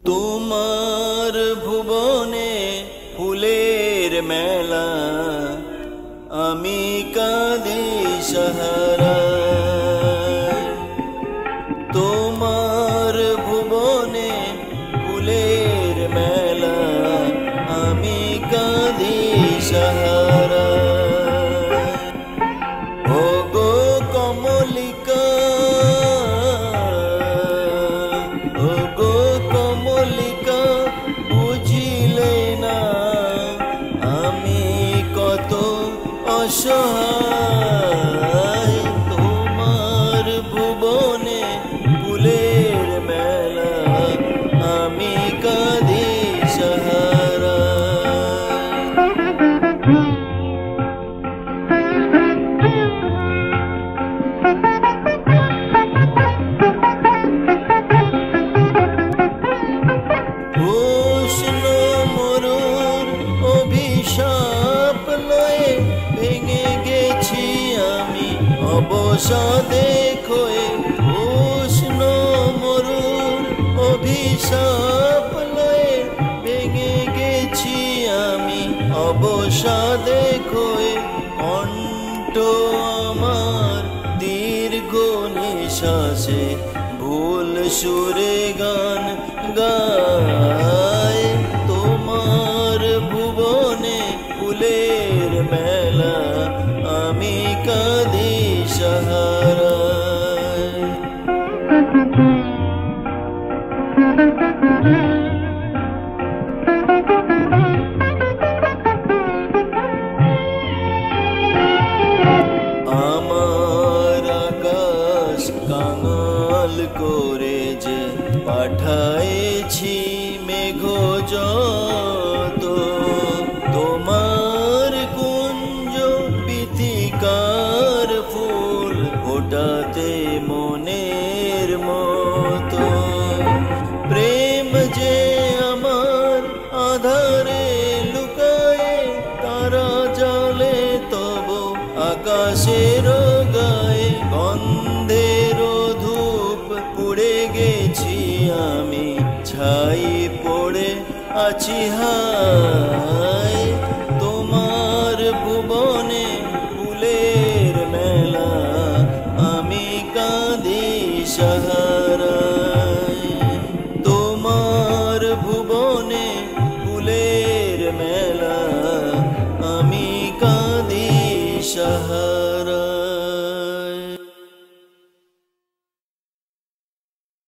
তোমার ভুবনে ফুলের মেলা, আমি কাঁদি সাহারা। তোমার ভুবনে ফুলের মেলা, আমি কাঁদি সাহারা। ও গো কমলিকা, ও গো কমলিকা, বুঝিলে না আমি কত অসহায়। তোমার ভুবনে ফুলের মেলা, আমি কাঁদি সাহারা। উষ্ণ মরুর অভিশাপ লয়ে ভেঙে গেছি আমি অবসাদে ক্ষয়ে। উষ্ণ মরুর অভিশাপ লয়ে ভেঙে গেছি আমি অবসাদে ক্ষয়ে। কণ্ঠ আমার দীর্ঘ নিঃশ্বাসে ভুল সুরে গান গায়। তোমার ভুবনে ফুলের মেলা, আমি কাঁদি সাহারা। আমার আকাশ কাঙাল করে যে পাঠাইছি মেঘ যত, তোমার কুঞ্জ পীতিকার ফুল ফোটাতে মনের মতো। প্রেম যে আমার আধারে লুকায়ে, তারা জলে তব আকাশের গায়ে। গন্ধের ধূপ পুড়ে গেছি আমি, ছাই পড়ে আছি হায়।